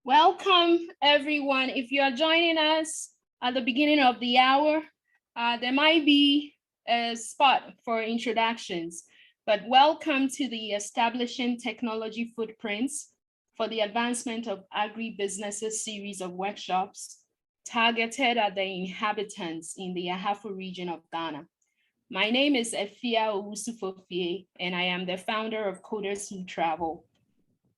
Welcome, everyone. If you are joining us at the beginning of the hour, there might be a spot for introductions, but welcome to the Establishing Technology Footprints for the Advancement of Agribusinesses series of workshops targeted at the inhabitants in the Ahafo region of Ghana. My name is Efia Owusu-Fofie, and I am the founder of Coders Who Travel.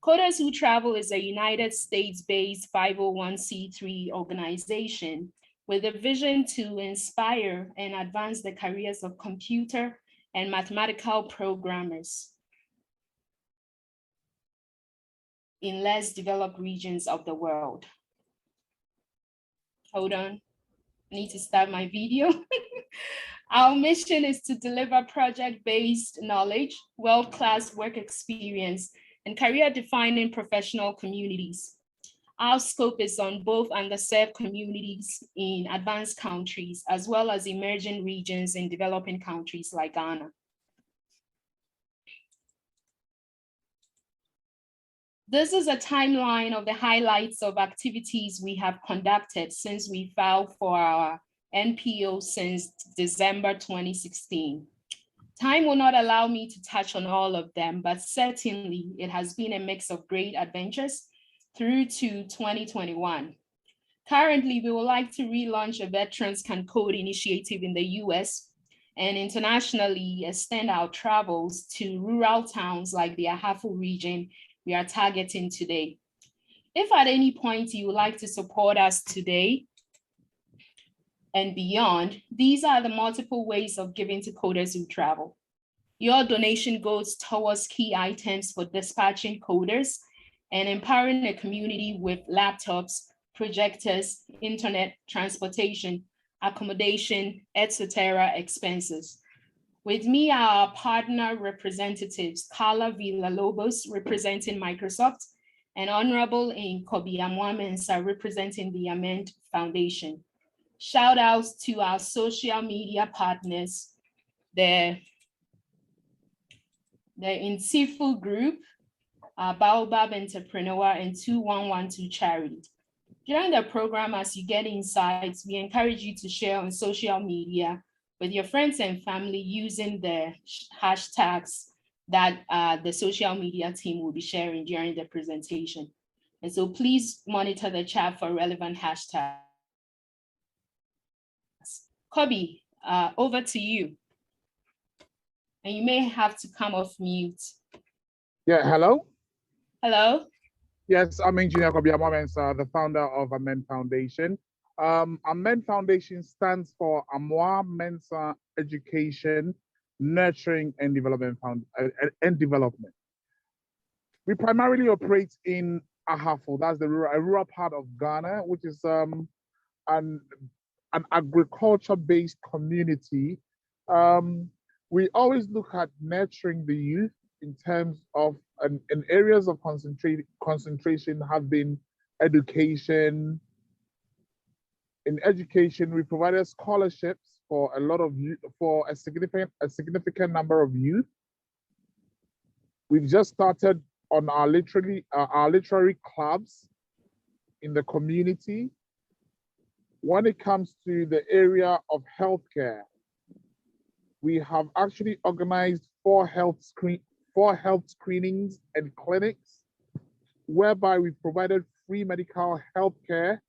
Coders Who Travel is a United States-based 501c3 organization with a vision to inspire and advance the careers of computer and mathematical programmers in less developed regions of the world. Hold on, I need to start my video. Our mission is to deliver project-based knowledge, world-class work experience, and career-defining professional communities. Our scope is on both underserved communities in advanced countries, as well as emerging regions in developing countries like Ghana. This is a timeline of the highlights of activities we have conducted since we filed for our NPO since December 2016. Time will not allow me to touch on all of them, but certainly it has been a mix of great adventures through to 2021. Currently, we would like to relaunch a Veterans Can Code initiative in the US and internationally extend our travels to rural towns like the Ahafo region we are targeting today. If at any point you would like to support us today and beyond, these are the multiple ways of giving to Coders Who Travel. Your donation goes towards key items for dispatching coders and empowering the community with laptops, projectors, internet, transportation, accommodation, etc. expenses. With me are our partner representatives, Carla Villalobos representing Microsoft, and Honorable Kobi Amwamensa representing the Amend Foundation. Shout outs to our social media partners, the Insifu Group, Baobab Entrepreneur, and 2112 Charity. During the program, as you get insights, we encourage you to share on social media with your friends and family using the hashtags that the social media team will be sharing during the presentation. And so please monitor the chat for relevant hashtags. Kobi, over to you. And you may have to come off mute. Yeah, hello? Hello? Yes, I'm Engineer Kobi Amwamensa, the founder of Amend Foundation. Amend Foundation stands for Amwa Mensa Education, Nurturing and Development. We primarily operate in Ahafo, that's a rural part of Ghana, which is an agriculture-based community. We always look at nurturing the youth in terms of, in areas of concentration have been education. In education, we provided scholarships for a lot of youth, for a significant number of youth. We've just started on our literary clubs in the community. When it comes to the area of healthcare, we have actually organized four health screenings and clinics, whereby we provided free medical healthcare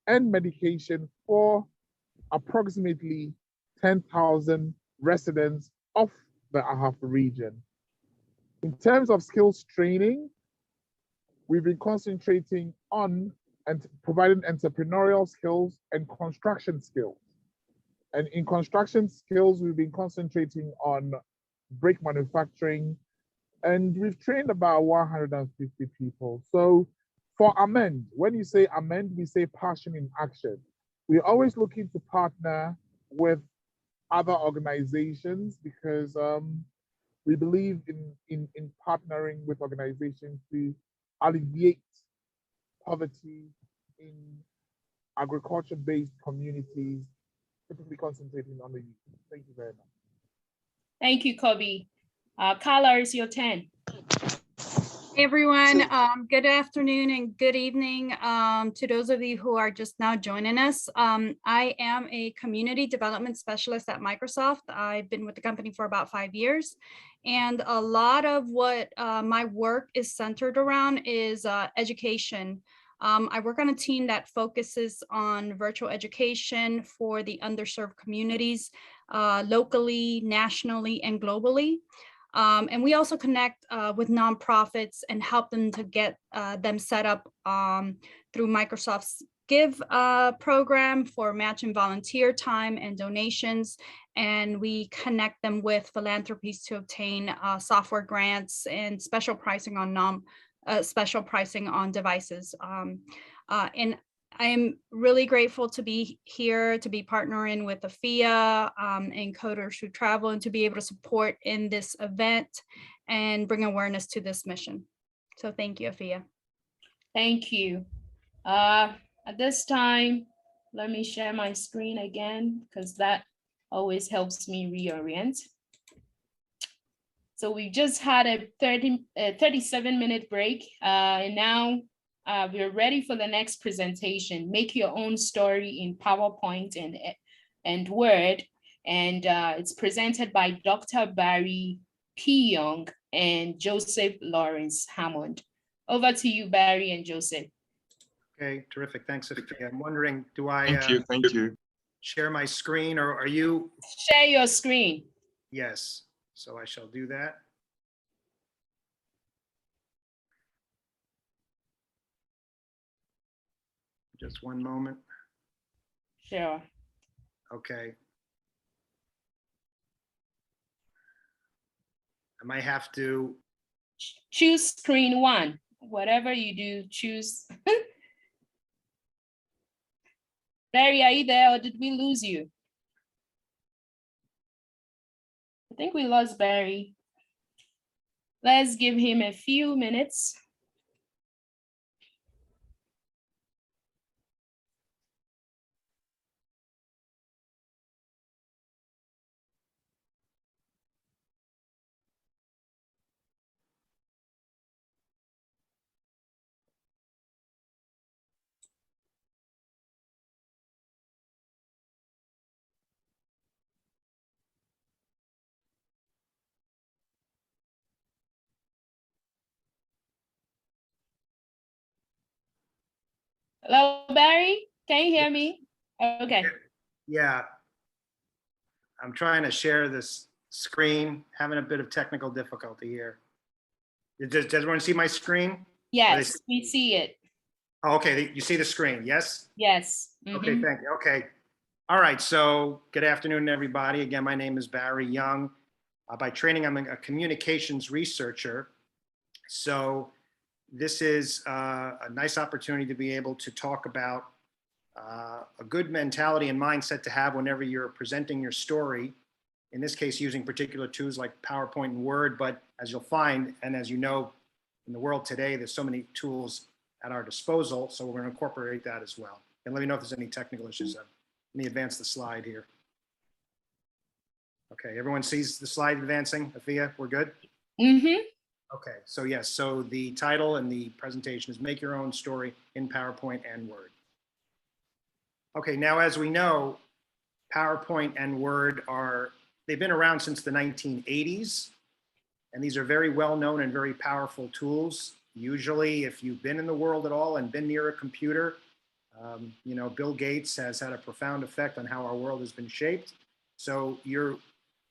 and medication for approximately 10,000 residents of the Ahafo region. In terms of skills training, we've been concentrating on and providing entrepreneurial skills and construction skills. And in construction skills, we've been concentrating on brick manufacturing, and we've trained about 150 people. So for Amend, when you say Amend, we say passion in action. We're always looking to partner with other organizations because we believe in partnering with organizations to alleviate poverty in agriculture-based communities, typically concentrating on the youth. Thank you very much. Thank you, Kobi. Carla, it's your turn. Hey everyone, good afternoon and good evening to those of you who are just now joining us. I am a community development specialist at Microsoft. I've been with the company for about 5 years, and a lot of what my work is centered around is education. I work on a team that focuses on virtual education for the underserved communities locally, nationally, and globally. And we also connect with nonprofits and help them to get them set up through Microsoft's Give program for matching volunteer time and donations. And we connect them with philanthropies to obtain software grants and special pricing on devices. And I'm really grateful to be here, to be partnering with AFIA and Coders Who Travel, and to be able to support in this event and bring awareness to this mission. So thank you, AFIA. Thank you. At this time, let me share my screen again, because that always helps me reorient. So we just had a 37-minute break, and now we're ready for the next presentation. Make your own story in PowerPoint and Word, and it's presented by Dr. Barry P. Young and Joseph Lawrence Hammond. Over to you, Barry and Joseph. Okay, terrific. Thanks, Sophia. I'm wondering, do I Thank you. share my screen, or are you? Share your screen. Yes, so I shall do that. Just one moment. Sure. Okay. I might have to. Choose screen one. Whatever you do, choose. Barry, are you there, or did we lose you? I think we lost Barry. Let's give him a few minutes. Hello, Barry, can you hear me? Okay. Yeah. I'm trying to share this screen, having a bit of technical difficulty here. Does everyone see my screen? Yes, we see it. Oh, okay, you see the screen, yes? Yes. Okay, thank you. Okay. All right, so good afternoon, everybody. Again, my name is Barry Young. By training, I'm a communications researcher. So this is a nice opportunity to be able to talk about a good mentality and mindset to have whenever you're presenting your story. In this case, using particular tools like PowerPoint and Word, but as you'll find, and as you know, in the world today, there's so many tools at our disposal, so we're going to incorporate that as well. And let me know if there's any technical issues. Let me advance the slide here. Okay, everyone sees the slide advancing? Afia, we're good? Mm-hmm. Okay, so yes, so the title and the presentation is Make Your Own Story in PowerPoint and Word. Okay, now as we know, PowerPoint and Word they've been around since the 1980s, and these are very well-known and very powerful tools. Usually, if you've been in the world at all and been near a computer, you know, Bill Gates has had a profound effect on how our world has been shaped. So you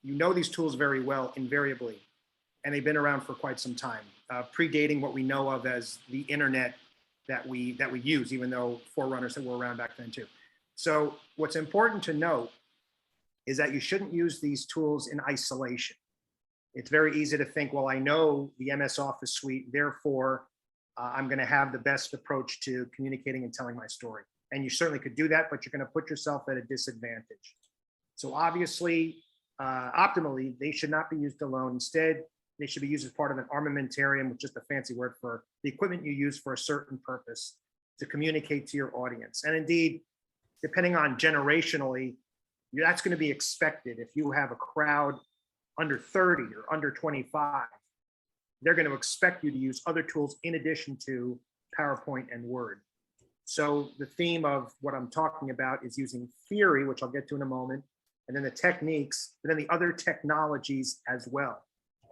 know these tools very well, invariably, and they've been around for quite some time, predating what we know of as the internet that we use, even though forerunners that were around back then too. So what's important to note is that you shouldn't use these tools in isolation. It's very easy to think, well, I know the MS Office suite, therefore I'm going to have the best approach to communicating and telling my story. And you certainly could do that, but you're going to put yourself at a disadvantage. So obviously, optimally, they should not be used alone. Instead, they should be used as part of an armamentarium, which is just a fancy word for the equipment you use for a certain purpose to communicate to your audience. And indeed, depending on generationally, that's going to be expected if you have a crowd under 30 or under 25. they're going to expect you to use other tools in addition to PowerPoint and Word. So the theme of what I'm talking about is using theory, which I'll get to in a moment, and then the techniques, but then the other technologies as well.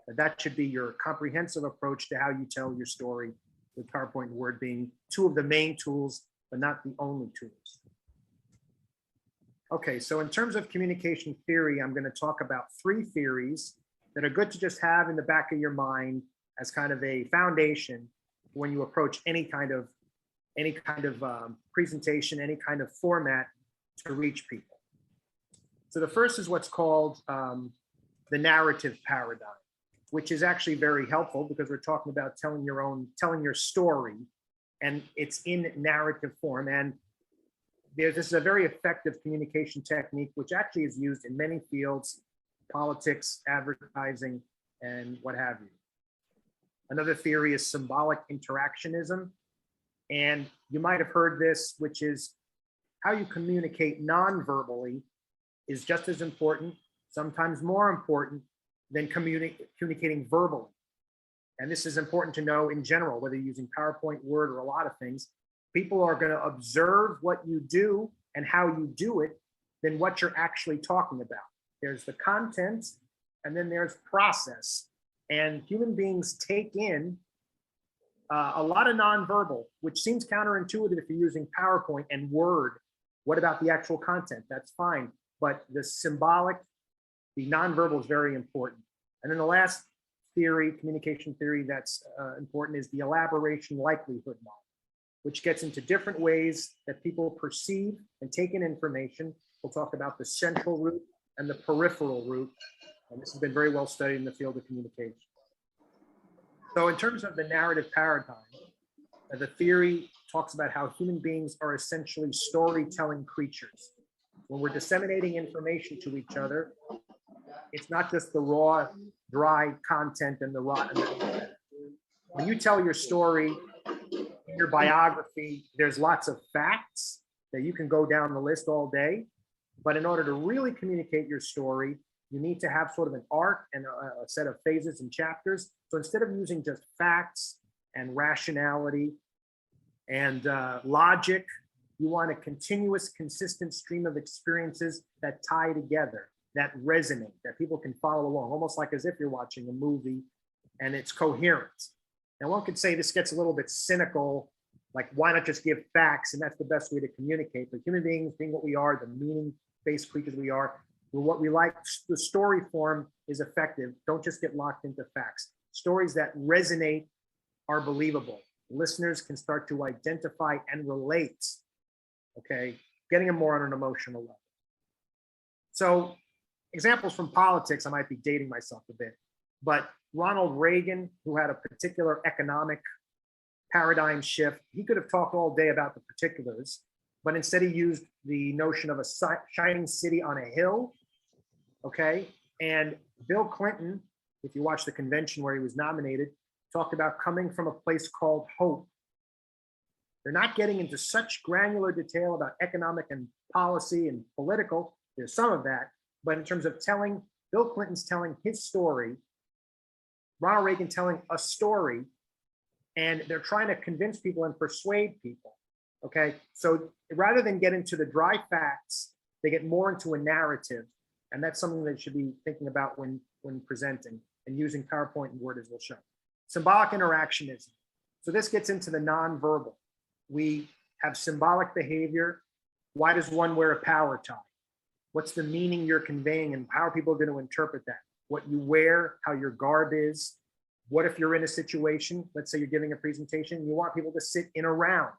That should be your comprehensive approach to how you tell your story, with PowerPoint and Word being two of the main tools, but not the only tools. Okay, so in terms of communication theory, I'm going to talk about 3 theories that are good to just have in the back of your mind as kind of a foundation when you approach any kind of presentation, any kind of format to reach people. So the first is what's called the narrative paradigm, which is actually very helpful because we're talking about telling your story, and it's in narrative form. And this is a very effective communication technique, which actually is used in many fields, politics, advertising, and what have you. Another theory is symbolic interactionism. And you might have heard this, which is how you communicate non-verbally is just as important, sometimes more important than communicating verbally. And this is important to know in general, whether you're using PowerPoint, Word, or a lot of things. People are going to observe what you do and how you do it than what you're actually talking about. There's the content, and then there's process. And human beings take in a lot of nonverbal, which seems counterintuitive if you're using PowerPoint and Word. What about the actual content? That's fine. But the symbolic, the nonverbal is very important. And then the last theory, communication theory that's important is the elaboration likelihood model, which gets into different ways that people perceive and take in information. We'll talk about the central route and the peripheral route. And this has been very well studied in the field of communication. So in terms of the narrative paradigm, the theory talks about how human beings are essentially storytelling creatures. When we're disseminating information to each other, it's not just the raw, dry content and the raw. When you tell your story, in your biography, there's lots of facts that you can go down the list all day. But in order to really communicate your story, you need to have sort of an arc and a set of phases and chapters. So instead of using just facts and rationality and logic, you want a continuous, consistent stream of experiences that tie together, that resonate, that people can follow along, almost like as if you're watching a movie and it's coherent. Now, one could say this gets a little bit cynical, like why not just give facts? And that's the best way to communicate. But human beings, being what we are, the meaning-based creatures we are, what we like, the story form is effective. Don't just get locked into facts. Stories that resonate are believable. Listeners can start to identify and relate, okay? Getting them more on an emotional level. So examples from politics, I might be dating myself a bit, but Ronald Reagan, who had a particular economic paradigm shift, he could have talked all day about the particulars, but instead he used the notion of a shining city on a hill, okay? And Bill Clinton, if you watch the convention where he was nominated, talked about coming from a place called hope. They're not getting into such granular detail about economic and policy and political. There's some of that, but in terms of telling, Bill Clinton's telling his story, Ronald Reagan telling a story, and they're trying to convince people and persuade people, okay? So rather than get into the dry facts, they get more into a narrative, and that's something that you should be thinking about when presenting and using PowerPoint and Word as we'll show. Symbolic interactionism. So this gets into the nonverbal. We have symbolic behavior. Why does one wear a power tie? What's the meaning you're conveying and how are people going to interpret that? What you wear, how your garb is. What if you're in a situation, let's say you're giving a presentation, you want people to sit in a round,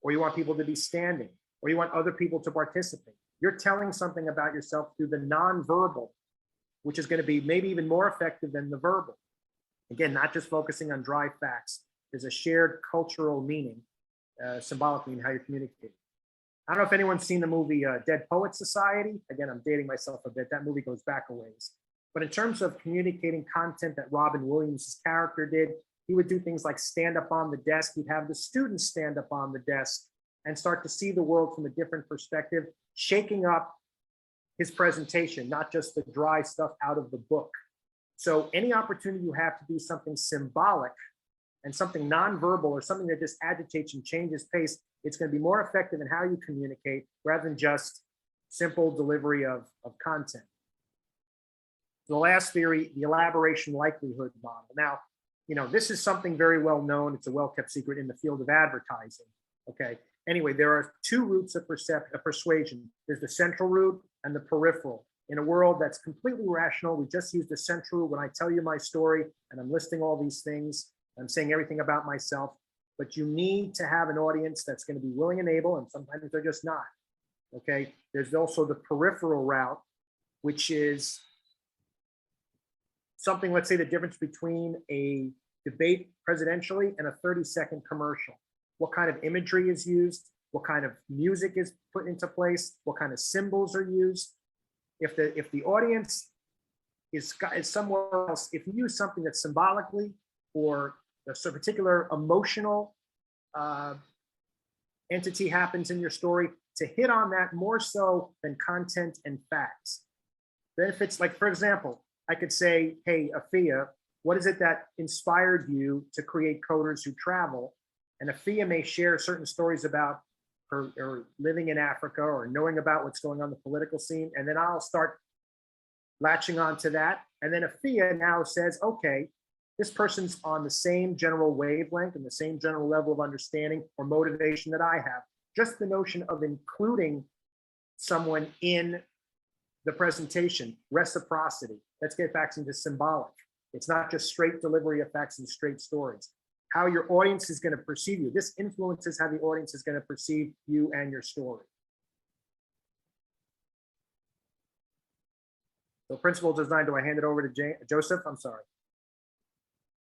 or you want people to be standing, or you want other people to participate. You're telling something about yourself through the nonverbal, which is going to be maybe even more effective than the verbal. Again, not just focusing on dry facts. There's a shared cultural meaning, symbolically, in how you communicate. I don't know if anyone's seen the movie Dead Poets Society. Again, I'm dating myself a bit. That movie goes back a ways. But in terms of communicating content that Robin Williams' character did, he would do things like stand up on the desk. He'd have the students stand up on the desk and start to see the world from a different perspective, shaking up his presentation, not just the dry stuff out of the book. So any opportunity you have to do something symbolic and something nonverbal or something that just agitates and changes pace, it's going to be more effective in how you communicate rather than just simple delivery of content. The last theory, the elaboration likelihood model. Now, this is something very well known. It's a well-kept secret in the field of advertising. Okay. Anyway, there are two routes of persuasion. There's the central route and the peripheral. In a world that's completely rational, we just use the central route when I tell you my story and I'm listing all these things. I'm saying everything about myself, but you need to have an audience that's going to be willing and able, and sometimes they're just not. Okay. There's also the peripheral route, which is something, let's say the difference between a debate presidentially and a 30-second commercial. What kind of imagery is used? What kind of music is put into place? What kind of symbols are used? If the audience is somewhere else, if you use something that symbolically or a particular emotional entity happens in your story, to hit on that more so than content and facts. Then if it's like, for example, I could say, hey, Afia, what is it that inspired you to create Coders Who Travel? And Afia may share certain stories about her living in Africa or knowing about what's going on in the political scene. And then I'll start latching on to that. And then Afia now says, okay, this person's on the same general wavelength and the same general level of understanding or motivation that I have. Just the notion of including someone in the presentation, reciprocity. Let's get back into symbolic. It's not just straight delivery of facts and straight stories. How your audience is going to perceive you. This influences how the audience is going to perceive you and your story. So principal design, do I hand it over to Joseph? I'm sorry.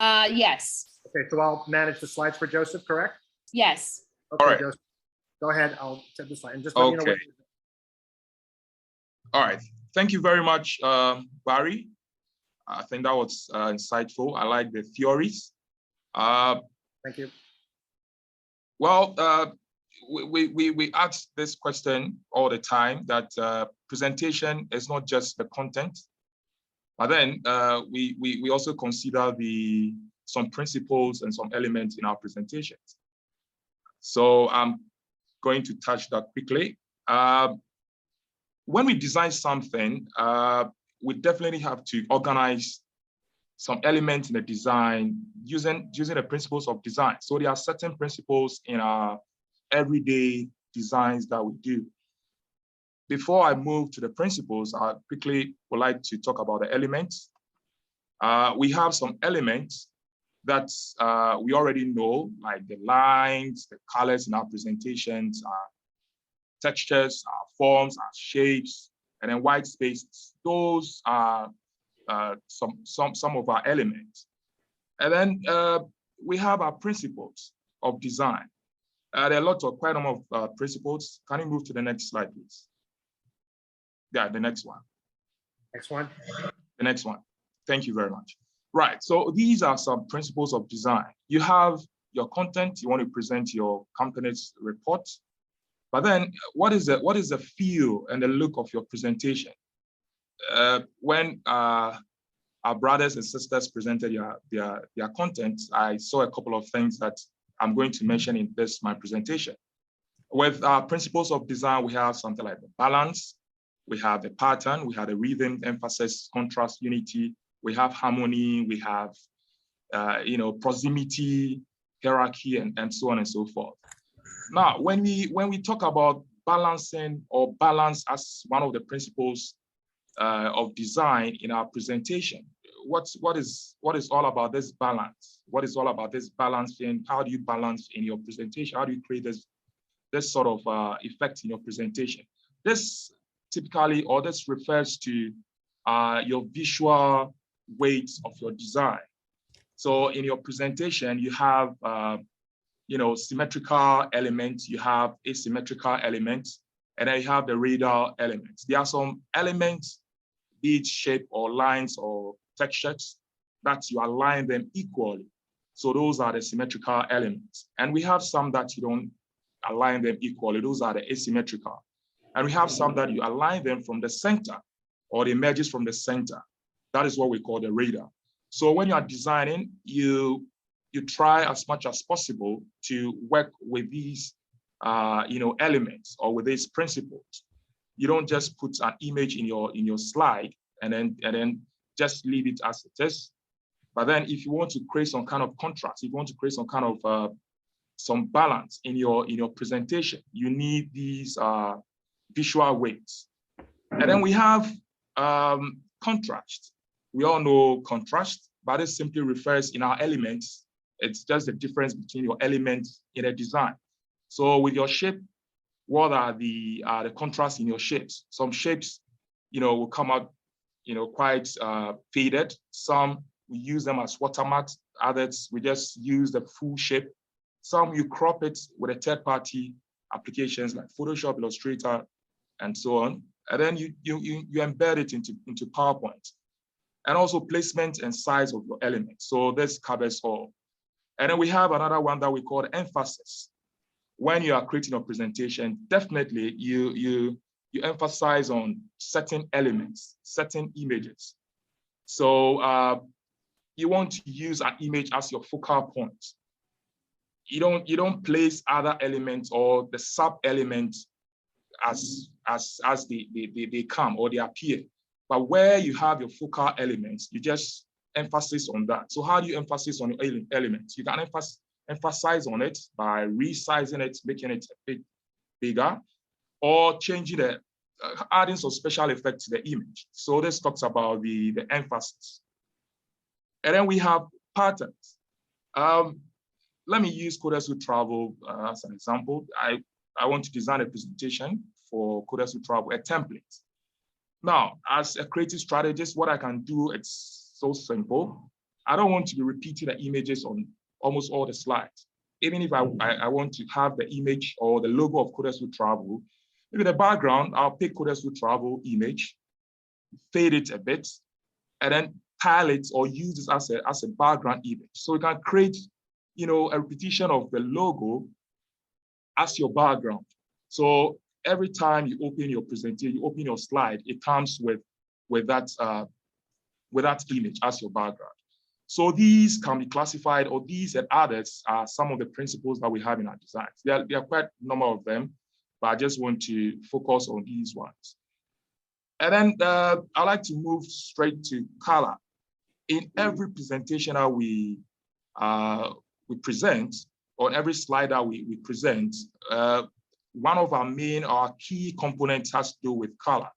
Yes. Okay, so I'll manage the slides for Joseph, correct? Yes. Okay, all right. Joseph, go ahead. I'll set the slide and just let me know what. All right. Thank you very much, Barry. I think that was insightful. I like the theories. Thank you. Well, we ask this question all the time, that presentation is not just the content, but then we also consider some principles and some elements in our presentations. So I'm going to touch that quickly. When we design something, we definitely have to organize some elements in the design using the principles of design. So there are certain principles in our everyday designs that we do. Before I move to the principles, I quickly would like to talk about the elements. We have some elements that we already know, like the lines, the colors in our presentations, our textures, our forms, our shapes, and then white spaces. Those are some of our elements. And then we have our principles of design. There are quite a number of principles. Can you move to the next slide, please? Yeah, the next one. Next one. The next one. Thank you very much. Right, so these are some principles of design. You have your content, you want to present your company's report, but then what is the feel and the look of your presentation? When our brothers and sisters presented their content, I saw a couple of things that I'm going to mention in my presentation. With our principles of design, we have something like the balance, we have the pattern, we have the rhythm, emphasis, contrast, unity, we have harmony, we have proximity, hierarchy, and so on and so forth. Now, when we talk about balancing or balance as one of the principles of design in our presentation, what is all about this balance? What is all about this balancing? How do you balance in your presentation? How do you create this sort of effect in your presentation? This typically, or this refers to your visual weight of your design. So in your presentation, you have symmetrical elements, you have asymmetrical elements, and then you have the radial elements. There are some elements, be it shape or lines or textures, that you align them equally. So those are the symmetrical elements. And we have some that you don't align them equally. Those are the asymmetrical. And we have some that you align them from the center, or they emerges from the center. That is what we call the radar. So when you are designing, you try as much as possible to work with these elements or with these principles. You don't just put an image in your slide and then just leave it as it is. But then if you want to create some kind of contrast, if you want to create some kind of some balance in your presentation, you need these visual weights. And then we have contrast. We all know contrast, but it simply refers in our elements. It's just the difference between your elements in a design. So with your shape, what are the contrasts in your shapes? Some shapes, will come out, quite faded. Some we use them as watermarks. Others we just use the full shape. Some you crop it with a third-party applications like Photoshop, Illustrator, and so on. And then you embed it into PowerPoint. And also placement and size of your elements. So this covers all. And then we have another one that we call emphasis. When you are creating a presentation, definitely you emphasize on certain elements, certain images. So you want to use an image as your focal point. You don't place other elements or the sub elements as they come or they appear. But where you have your focal elements, you just emphasize on that. So how do you emphasize on your elements? You can emphasize on it by resizing it, making it a bit bigger, or changing adding some special effect to the image. So this talks about the emphasis. And then we have patterns. Let me use Coders Who Travel as an example. I want to design a presentation for Coders Who Travel, a template. Now, as a creative strategist, what I can do, it's so simple. I don't want to be repeating the images on almost all the slides. Even if I want to have the image or the logo of Coders Who Travel, maybe the background, I'll pick Coders Who Travel image, fade it a bit, and then tile it or use this as a background image. So you can create, a repetition of the logo as your background. So every time you open your presentation, you open your slide, it comes with that image as your background. So these can be classified, or these and others are some of the principles that we have in our designs. There are quite a number of them, but I just want to focus on these ones. And then I like to move straight to color. In every presentation that we present, on every slide that we present, one of our key components has to do with color.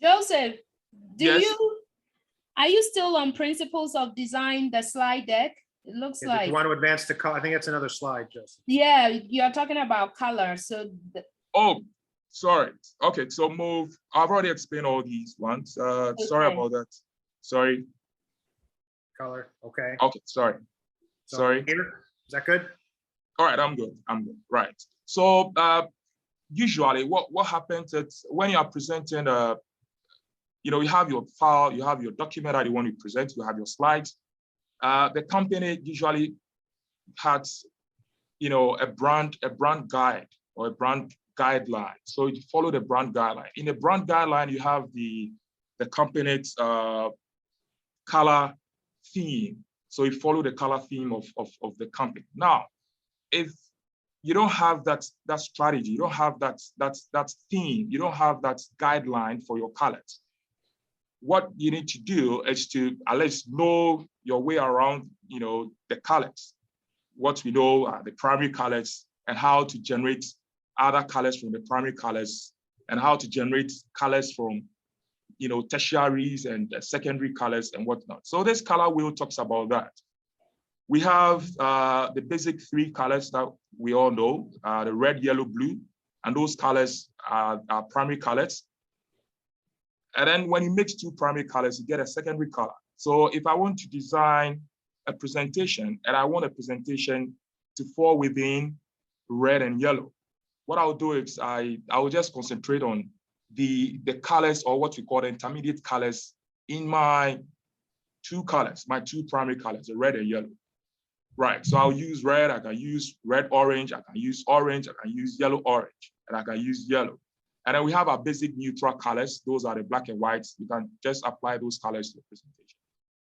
Joseph, Yes? Are you still on principles of design, the slide deck? It looks If like. you want to advance to color, I think that's another slide, Joseph. Yeah, you're talking about color. So. Oh, sorry. Okay, so move. I've already explained all these ones. Okay. Sorry about that. Sorry. Color, okay. Okay, sorry. So Sorry. Here, is that good? All right, I'm good. Right. So usually what happens is when you are presenting you have your file, you have your document that you want to present, you have your slides. The company usually has, a brand guide or a brand guideline. So you follow the brand guideline. In the brand guideline, you have the company's color theme. So you follow the color theme of the company. Now, if you don't have that strategy, you don't have that theme, you don't have that guideline for your colors, what you need to do is to at least know your way around, the colors, what we know are the primary colors, and how to generate other colors from the primary colors, and how to generate colors from, tertiaries and secondary colors and whatnot. So this color wheel talks about that. We have the basic three colors that we all know, the red, yellow, blue, and those colors are primary colors. And then when you mix two primary colors, you get a secondary color. So if I want to design a presentation and I want a presentation to fall within red and yellow, what I'll do is I will just concentrate on the colors, or what we call the intermediate colors, in my two colors, my two primary colors, the red and yellow. Right, so I'll use red, I can use red, orange, I can use orange, I can use yellow, orange, and I can use yellow. And then we have our basic neutral colors. Those are the black and whites. You can just apply those colors to the presentation.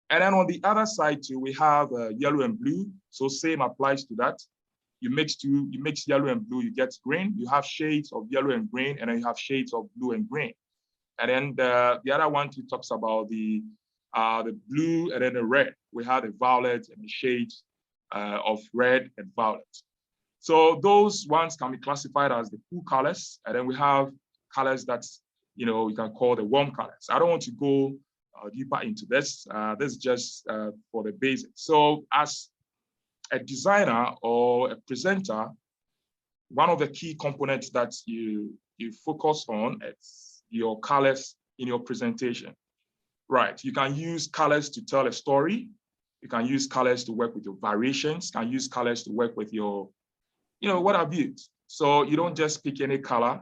And then on the other side too, we have yellow and blue. So same applies to that. You mix yellow and blue, you get green. You have shades of yellow and green, and then you have shades of blue and green. And then the other one too talks about the blue and then the red. We have the violet and the shades of red and violet. So those ones can be classified as the cool colors. And then we have colors that's, you can call the warm colors. I don't want to go deeper into this. This is just for the basics. So as a designer or a presenter, one of the key components that you focus on is your colors in your presentation. Right, you can use colors to tell a story. You can use colors to work with your variations. You can use colors to work with your, what have you. So you don't just pick any color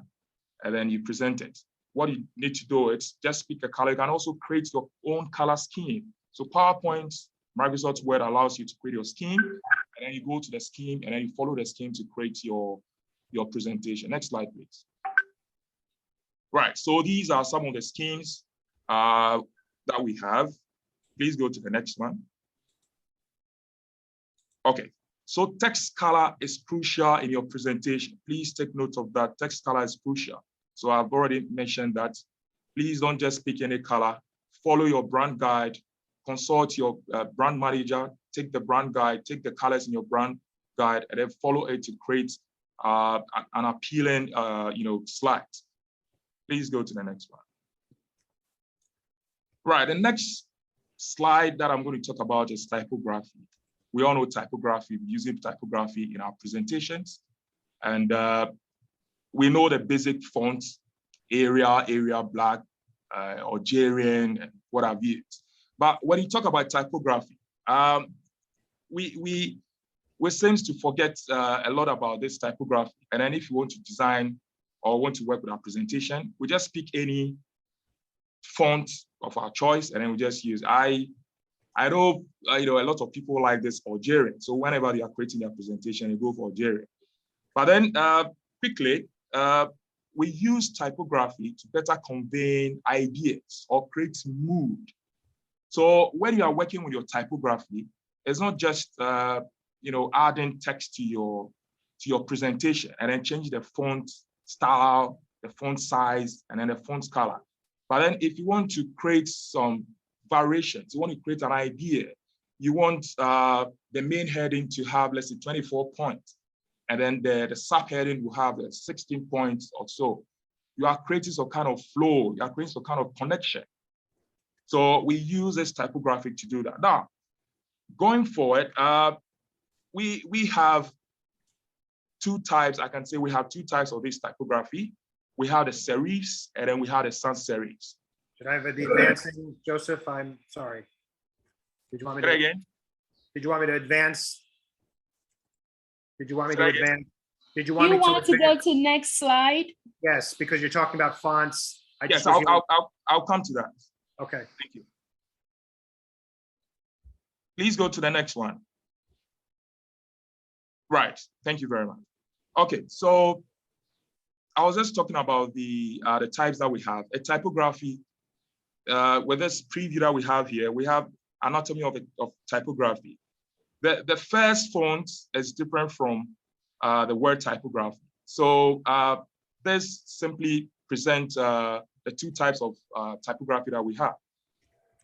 and then you present it. What you need to do is just pick a color. You can also create your own color scheme. So PowerPoint, Microsoft Word allows you to create your scheme, and then you go to the scheme and then you follow the scheme to create your presentation. Next slide, please. Right, so these are some of the schemes that we have. Please go to the next one. Okay, so text color is crucial in your presentation. Please take note of that. Text color is crucial. So I've already mentioned that. Please don't just pick any color. Follow your brand guide. Consult your brand manager. Take the brand guide. Take the colors in your brand guide, and then follow it to create an appealing, slide. Please go to the next one. Right, the next slide that I'm going to talk about is typography. We all know typography. We're using typography in our presentations, and we know the basic fonts, Arial Black, or Jarian, and what have you. But when you talk about typography, we seem to forget a lot about this typography. And then if you want to design or want to work with our presentation, we just pick any font of our choice, and then we just use. I know a lot of people like this Algerian. So whenever they are creating their presentation, you go for Algerian. But then quickly, we use typography to better convey ideas or create mood. So when you are working with your typography, it's not just adding text to your presentation and then change the font style, the font size, and then the font color. But then if you want to create some variations, you want to create an idea, you want the main heading to have, let's say, 24 points, and then the subheading will have 16 points or so. You are creating some kind of flow, you are creating some kind of connection. So we use this typography to do that. Now, going forward, we have two types. I can say we have two types of this typography. We have the serifs, and then we have the sans serifs. Should I have the advancing, Joseph? I'm sorry. Did you want me to again? Did you want me to advance? Did you want me Say to again? advance? Did you You want me want to to go advance? to next slide? Yes, because you're talking about fonts. Yes, I'll come to that. Okay. Thank you. Please go to the next one. Right, thank you very much. Okay, so I was just talking about the types that we have. A typography, with this preview that we have here, we have anatomy of typography. The first font is different from the word typography. So this simply presents the two types of typography that we have.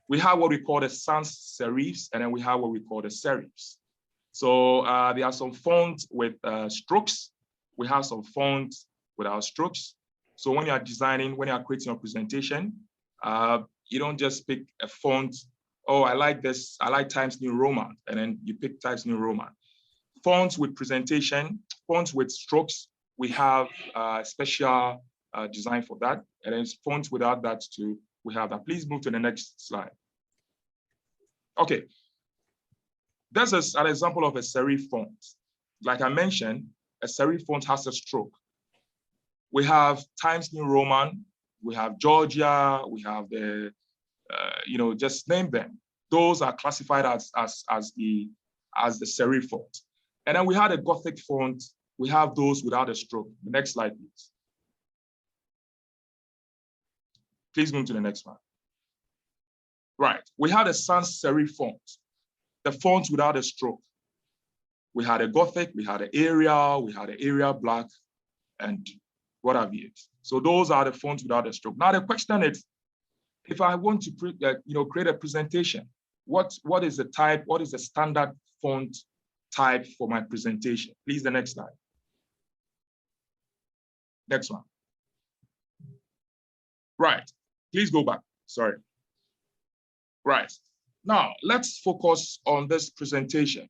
We have what we call the sans serifs, and then we have what we call the serifs. So there are some fonts with strokes. We have some fonts without strokes. So when you are designing, when you are creating a presentation, you don't just pick a font. Oh, I like this. I like Times New Roman, and then you pick Times New Roman. Fonts with presentation, fonts with strokes, we have a special design for that. And then fonts without that too, we have that. Please move to the next slide. Okay, this is an example of a serif font. Like I mentioned, a serif font has a stroke. We have Times New Roman, we have Georgia, we have the, just name them. Those are classified as the serif font. And then we have a Gothic font. We have those without a stroke. The next slide, please. Please move to the next one. Right, we had a sans serif font, the font without a stroke. We had a Gothic, we had an Arial, we had an Arial Black, and what have you. So those are the fonts without a stroke. Now the question is, if I want to create a presentation, what is the type, what is the standard font type for my presentation? Please, the next slide. Next one. Right, please go back, sorry. Right, now let's focus on this presentation.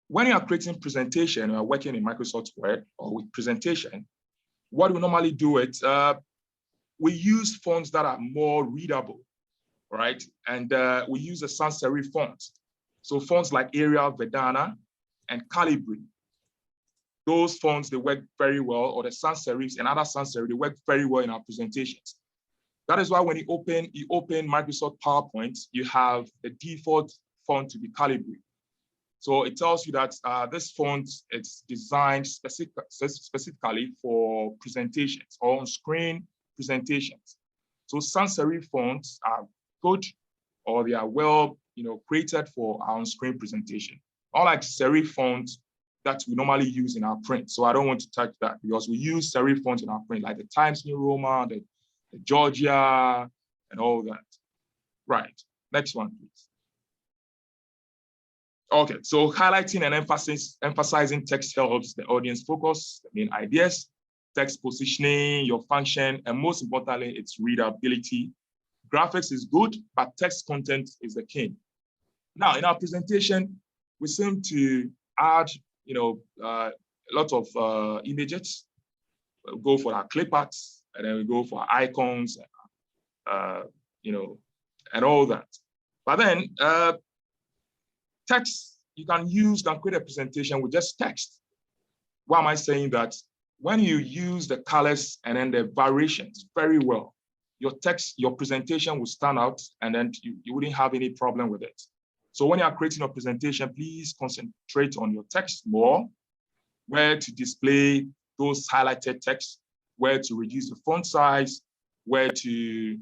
When you are creating presentation, you are working in Microsoft Word or with presentation, what we normally do it, we use fonts that are more readable, right? And we use a sans serif font. So fonts like Arial, Verdana, and Calibri. Those fonts, they work very well, or the sans serifs and other sans serifs, they work very well in our presentations. That is why when you open Microsoft PowerPoint, you have the default font to be Calibri. So it tells you that this font is designed specifically for presentations or on-screen presentations. So sans serif fonts are good, or they are well, created for our on-screen presentation. Unlike serif fonts that we normally use in our print. So I don't want to touch that because we use serif fonts in our print, like the Times New Roman, the Georgia, and all that. Right, next one, please. Okay, so highlighting and emphasizing text helps the audience focus the main ideas, text positioning, your function, and most importantly, its readability. Graphics is good, but text content is the king. Now, in our presentation, we seem to add, a lot of images. We'll go for our clip arts, and then we go for icons, and all that. But then, text, you can create a presentation with just text. Why am I saying that? When you use the colors and then the variations very well, your text, your presentation will stand out, and then you wouldn't have any problem with it. So when you are creating a presentation, please concentrate on your text more, where to display those highlighted text, where to reduce the font size, where to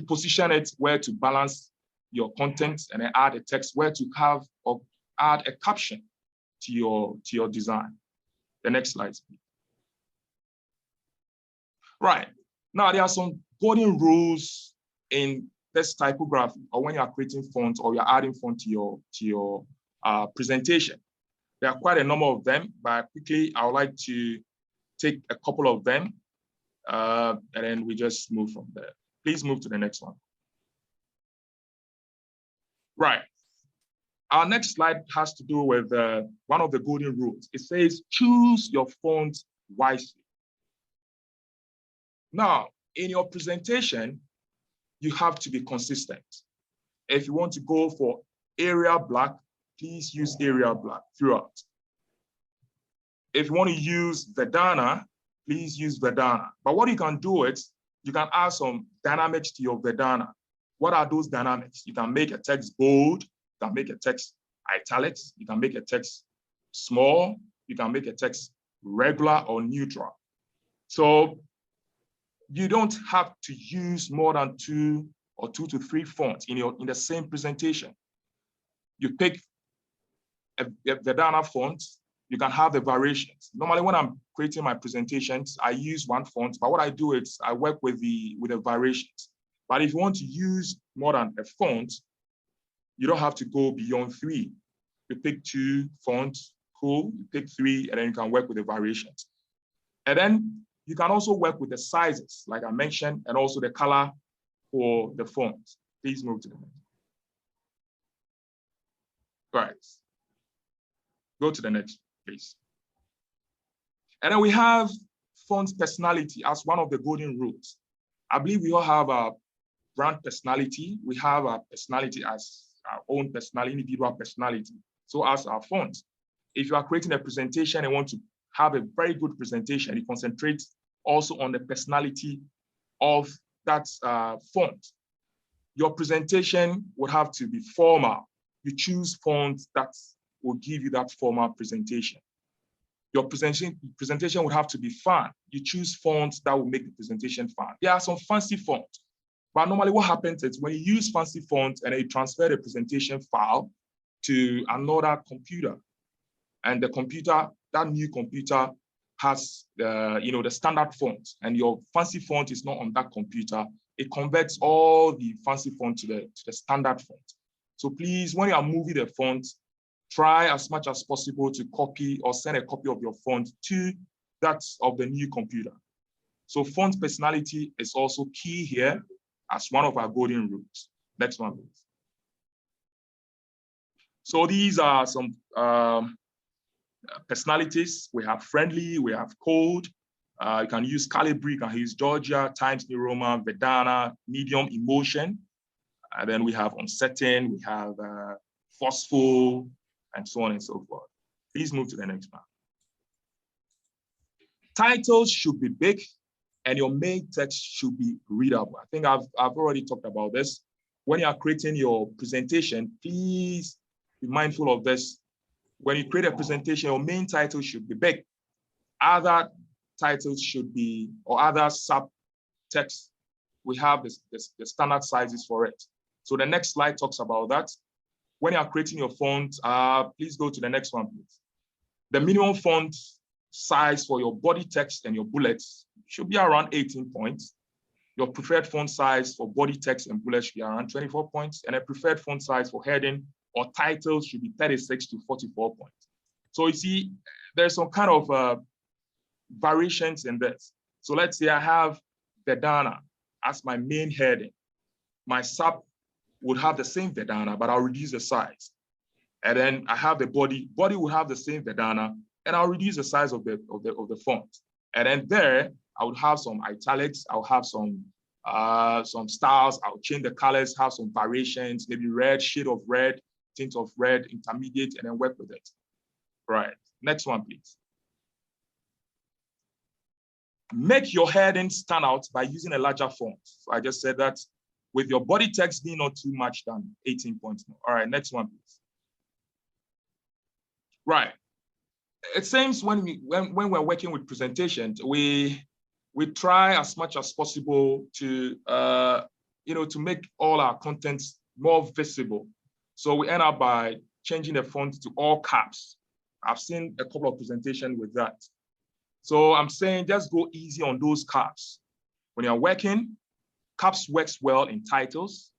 position it, where to balance your content, and then add a text, where to have or add a caption to your design. The next slide, please. Right, now there are some golden rules in this typography, or when you are creating fonts or you're adding font to your presentation. There are quite a number of them, but quickly I would like to take a couple of them, and then we just move from there. Please move to the next one. Right. Our next slide has to do with one of the golden rules. It says, choose your font wisely. Now, in your presentation, you have to be consistent. If you want to go for Arial Black, please use Arial Black throughout. If you want to use Verdana, please use Verdana. But what you can do is, you can add some dynamics to your Verdana. What are those dynamics? You can make a text bold, you can make a text italics, you can make a text small, you can make a text regular or neutral. So you don't have to use more than 2 to 3 fonts in the same presentation. You pick a Verdana font, you can have the variations. Normally, when I'm creating my presentations, I use one font, but what I do is I work with the variations. But if you want to use more than a font, you don't have to go beyond 3. You pick 2 fonts, cool, you pick 3, and then you can work with the variations. And then you can also work with the sizes, like I mentioned, and also the color for the font. Please move to the next. Right. Go to the next, please. And then we have font personality as one of the golden rules. I believe we all have a brand personality. We have a personality as our own personality, individual personality. So as our font, if you are creating a presentation and want to have a very good presentation, you concentrate also on the personality of that font. Your presentation would have to be formal. You choose fonts that will give you that formal presentation. Your presentation would have to be fun. You choose fonts that will make the presentation fun. There are some fancy fonts. But normally what happens is when you use fancy fonts and you transfer the presentation file to another computer, and the computer, that new computer has the standard font, and your fancy font is not on that computer, it converts all the fancy font to the standard font. So please, when you are moving the font, try as much as possible to copy or send a copy of your font to that of the new computer. So font personality is also key here as one of our golden rules. Next one, please. So these are some personalities. We have friendly, we have cold. You can use Calibri, you can use Georgia, Times New Roman, Vedana, medium, emotion. And then we have uncertain, we have forceful, and so on and so forth. Please move to the next one. Titles should be big, and your main text should be readable. I think I've already talked about this. When you are creating your presentation, please be mindful of this. When you create a presentation, your main title should be big. Other titles should be, or other subtext, we have the standard sizes for it. So the next slide talks about that. When you are creating your font, please go to the next one, please. The minimum font size for your body text and your bullets should be around 18 points. Your preferred font size for body text and bullets should be around 24 points, and a preferred font size for heading or titles should be 36 to 44 points. So you see, there's some kind of variations in this. So let's say I have Vedana as my main heading. My sub would have the same Vedana, but I'll reduce the size. And then I have the body. Body will have the same Vedana, and I'll reduce the size of the font. And then there, I would have some italics. I'll have some styles. I'll change the colors, have some variations, maybe red, shade of red, tint of red, intermediate, and then work with it. Right. Next one, please. Make your heading stand out by using a larger font. So I just said that with your body text being not too much than 18 points. All right, next one, please. Right. It seems when we're working with presentations, we try as much as possible to to make all our contents more visible. So we end up by changing the font to all caps. I've seen a couple of presentations with that. So I'm saying just go easy on those caps. When you're working, caps works well in titles,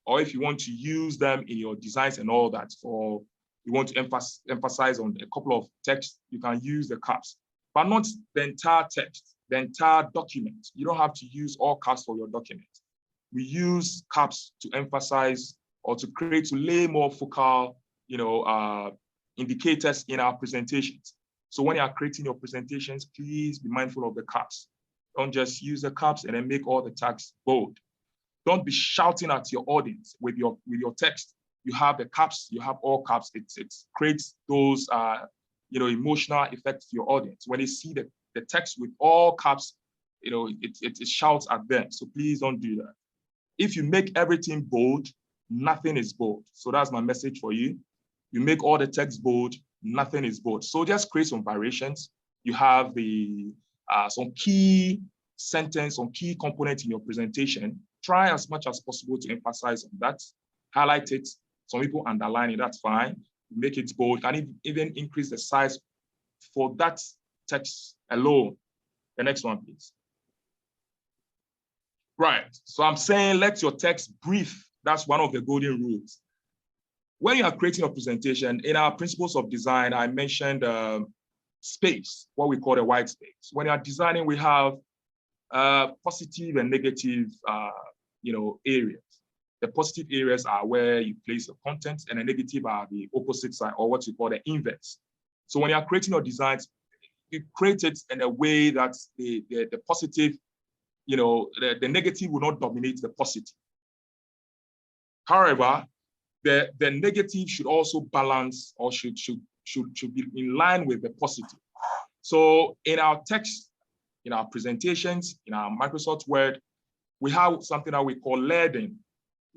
or if you want to use them in your designs and all that, or you want to emphasize on a couple of texts, you can use the caps, but not the entire text, the entire document. You don't have to use all caps for your document. We use caps to emphasize or to lay more focal, indicators in our presentations. So when you are creating your presentations, please be mindful of the caps. Don't just use the caps and then make all the text bold. Don't be shouting at your audience with your text. You have the caps, you have all caps. It creates those emotional effects to your audience. When they see the text with all caps, it shouts at them. So please don't do that. If you make everything bold, nothing is bold. So that's my message for you. You make all the text bold, nothing is bold. So just create some variations. You have some key sentence, some key components in your presentation. Try as much as possible to emphasize on that. Highlight it. Some people underline it, that's fine. Make it bold. Can even increase the size for that text alone. The next one, please. Right, so I'm saying let your text brief. That's one of the golden rules. When you are creating a presentation, in our principles of design, I mentioned space, what we call the white space. When you are designing, we have positive and negative areas. The positive areas are where you place the content, and the negative are the opposite side, or what you call the inverse. So when you are creating your designs, you create it in a way that the positive, the negative will not dominate the positive. However, the negative should also balance, or should be in line with the positive. So in our text, in our presentations, in our Microsoft Word, we have something that we call leading.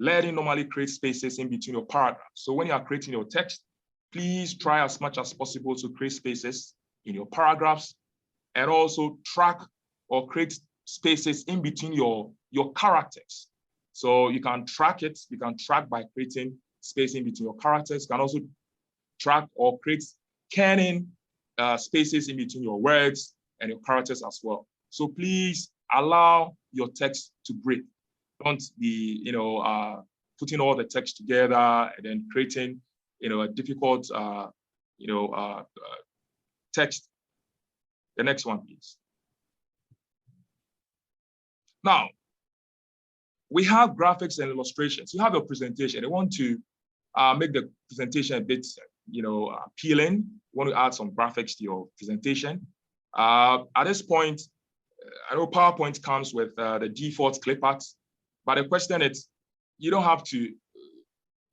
Leading normally creates spaces in between your paragraphs. So when you are creating your text, please try as much as possible to create spaces in your paragraphs, and also track or create spaces in between your characters. So you can track it. You can track by creating spacing between your characters. You can also track or create kerning spaces in between your words and your characters as well. So please allow your text to breathe. Don't be, putting all the text together and then creating, a difficult, text. The next one, please. Now, we have graphics and illustrations. You have your presentation. You want to make the presentation a bit, appealing. You want to add some graphics to your presentation. At this point, I know PowerPoint comes with the default clip art, but the question is, you don't have to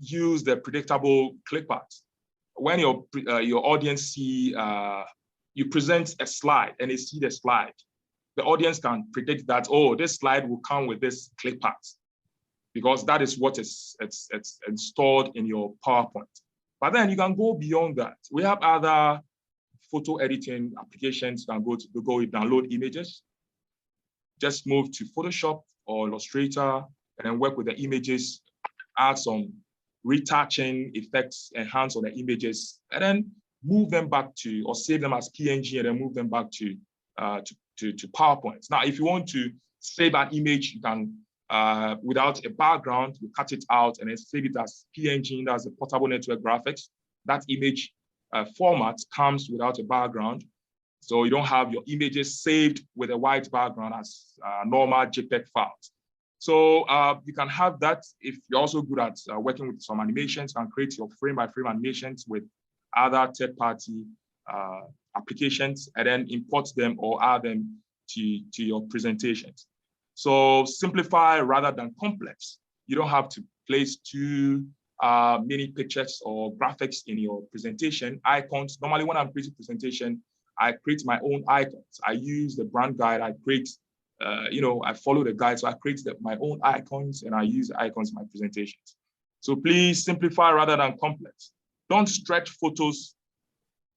use the predictable clip art. When your audience see you present a slide and they see the slide, the audience can predict that, oh, this slide will come with this clip art, because that is what it's installed in your PowerPoint. But then you can go beyond that. We have other photo editing applications. You can go download images, just move to Photoshop or Illustrator, and then work with the images, add some retouching effects, enhance on the images, and then move them back to, or save them as PNG, and then move them back to PowerPoint. Now, if you want to save an image, you can, without a background, you cut it out and then save it as PNG. That's a portable network graphics. That image format comes without a background. So you don't have your images saved with a white background as normal JPEG files. So you can have that. If you're also good at working with some animations, you can create your frame-by-frame animations with other third-party applications and then import them or add them to your presentations. So simplify rather than complex. You don't have to place too many pictures or graphics in your presentation. Icons, normally when I'm creating presentation, I create my own icons. I use the brand guide. I create, I follow the guide. So I create my own icons and I use icons in my presentations. So please simplify rather than complex. Don't stretch photos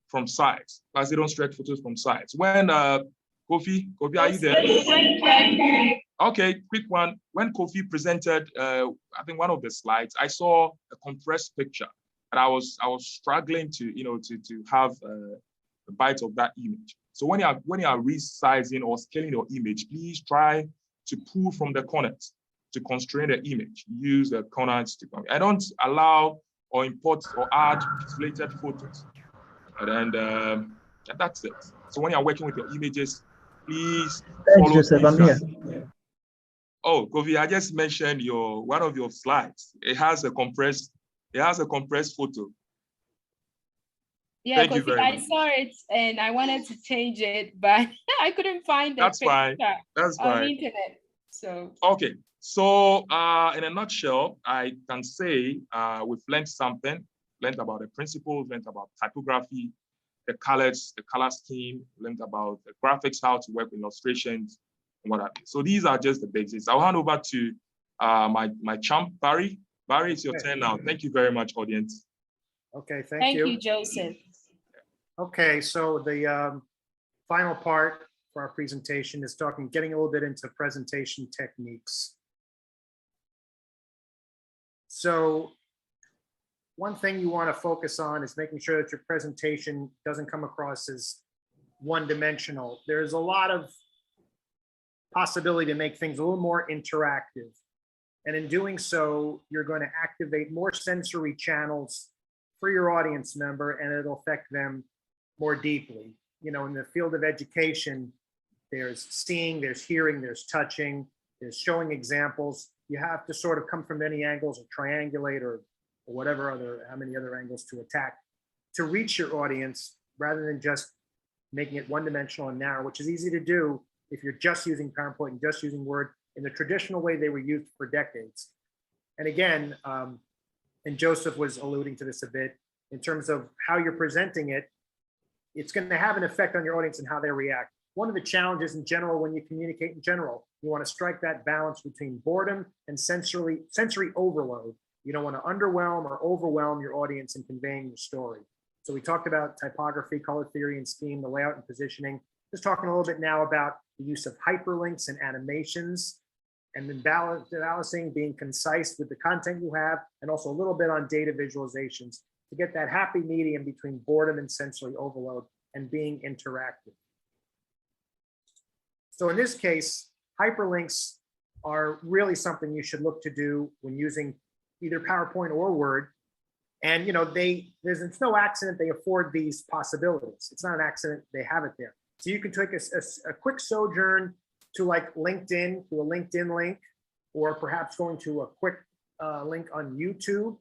from sides. I say don't stretch photos from sides. When Kofi, are you there? Okay, quick one. When Kofi presented, I think one of the slides, I saw a compressed picture, and I was struggling to have a bite of that image. So when you are resizing or scaling your image, please try to pull from the corners to constrain the image. Use the corners to come. I don't allow or import or add pixelated photos. And that's it. So when you're working with your images, please follow. Joseph, I'm here. Oh, Kofi, I just mentioned one of your slides. It has a compressed photo. Yeah, Kofi, I saw it and I wanted to change it, but I couldn't find the picture on the internet. So okay. So in a nutshell, I can say we've learned something. Learned about the principles, learned about typography, the colors, the color scheme, learned about the graphics, how to work with illustrations, and what have you. So these are just the basics. I'll hand over to my champ, Barry. Barry, it's your turn now. Thank you very much, audience. Okay, thank you, Joseph. Okay, so the final part for our presentation is getting a little bit into presentation techniques. So one thing you want to focus on is making sure that your presentation doesn't come across as one-dimensional. There's a lot of possibility to make things a little more interactive. And in doing so, you're going to activate more sensory channels for your audience member, and it'll affect them more deeply. In the field of education, there's seeing, there's hearing, there's touching, there's showing examples. You have to sort of come from many angles or triangulate or how many other angles to attack to reach your audience rather than just making it one-dimensional and narrow, which is easy to do if you're just using PowerPoint and just using Word in the traditional way they were used for decades. And again, and Joseph was alluding to this a bit, in terms of how you're presenting it, it's going to have an effect on your audience and how they react. One of the challenges in general, when you communicate in general, you want to strike that balance between boredom and sensory overload. You don't want to underwhelm or overwhelm your audience in conveying your story. So we talked about typography, color theory, and scheme, the layout and positioning. Just talking a little bit now about the use of hyperlinks and animations. and then balancing, being concise with the content you have, and also a little bit on data visualizations to get that happy medium between boredom and sensory overload and being interactive. So in this case, hyperlinks are really something you should look to do when using either PowerPoint or Word. And there's no accident they afford these possibilities. It's not an accident they have it there. So you can take a quick sojourn to like LinkedIn, to a LinkedIn link, or perhaps going to a quick link on YouTube.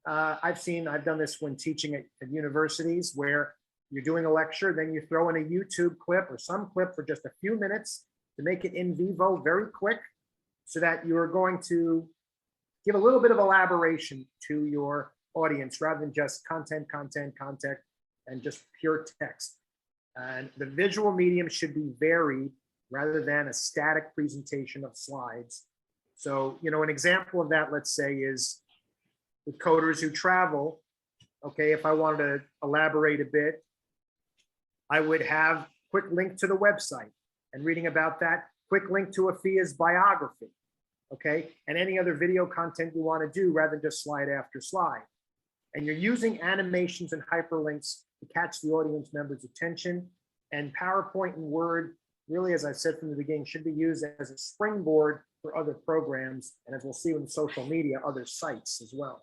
I've done this when teaching at universities where you're doing a lecture, then you throw in a YouTube clip or some clip for just a few minutes to make it in vivo very quick so that you're going to give a little bit of elaboration to your audience rather than just content, and just pure text. And the visual medium should be varied rather than a static presentation of slides. So, an example of that, let's say, is with coders who travel. Okay, if I wanted to elaborate a bit, I would have quick link to the website and reading about that, quick link to Afia's biography, okay, and any other video content you want to do rather than just slide after slide. And you're using animations and hyperlinks to catch the audience member's attention. And PowerPoint and Word, really, as I said from the beginning, should be used as a springboard for other programs, and as we'll see in social media, other sites as well.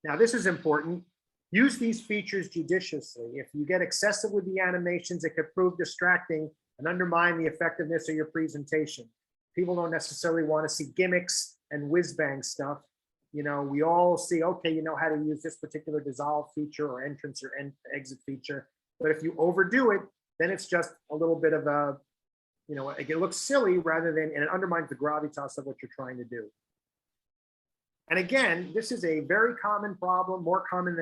Now, this is important. Use these features judiciously. If you get excessive with the animations, it could prove distracting and undermine the effectiveness of your presentation. People don't necessarily want to see gimmicks and whiz-bang stuff. We all see, okay, you know how to use this particular dissolve feature or entrance or exit feature. But if you overdo it, then it's just a little bit of a, it looks silly rather than, and it undermines the gravitas of what you're trying to do. And again, this is a very common problem, more common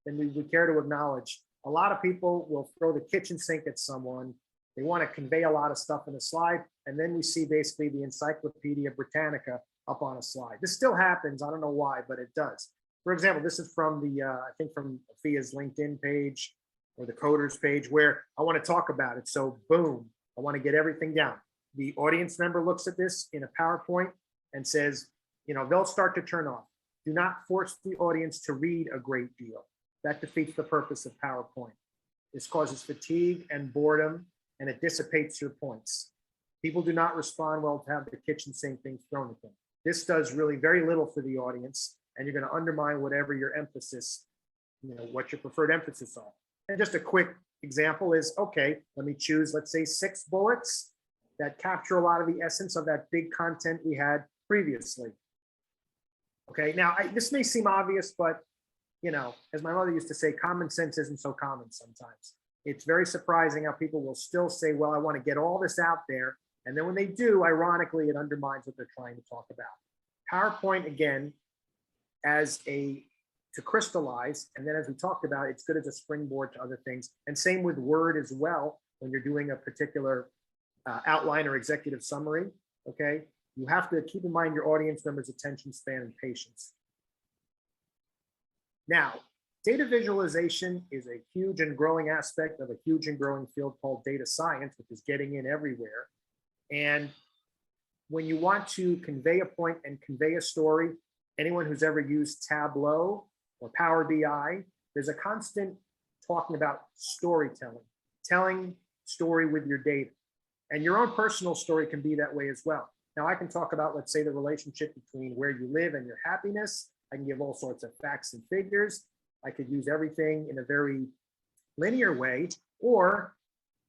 than we would care to acknowledge. A lot of people will throw the kitchen sink at someone. They want to convey a lot of stuff in a slide, and then we see basically the Encyclopedia Britannica up on a slide. This still happens. I don't know why, but it does. For example, this is from I think from Afia's LinkedIn page or the coders page where I want to talk about it. So boom, I want to get everything down. The audience member looks at this in a PowerPoint and says, they'll start to turn off. Do not force the audience to read a great deal. That defeats the purpose of PowerPoint. This causes fatigue and boredom, and it dissipates your points. People do not respond well to have the kitchen sink things thrown at them. This does really very little for the audience, and you're going to undermine whatever your emphasis, what your preferred emphasis are. And just a quick example is, okay, let me choose, let's say 6 bullets that capture a lot of the essence of that big content we had previously. Okay, now this may seem obvious, but as my mother used to say, common sense isn't so common sometimes. It's very surprising how people will still say, well, I want to get all this out there. And then when they do, ironically, it undermines what they're trying to talk about. PowerPoint, again, to crystallize, and then as we talked about, it's good as a springboard to other things. And same with Word as well, when you're doing a particular outline or executive summary, okay? You have to keep in mind your audience members' attention span and patience. Now, data visualization is a huge and growing aspect of a huge and growing field called data science, which is getting in everywhere. And when you want to convey a point and convey a story, anyone who's ever used Tableau or Power BI, there's a constant talking about storytelling, telling story with your data. And your own personal story can be that way as well. Now I can talk about, let's say, the relationship between where you live and your happiness. I can give all sorts of facts and figures. I could use everything in a very linear way, or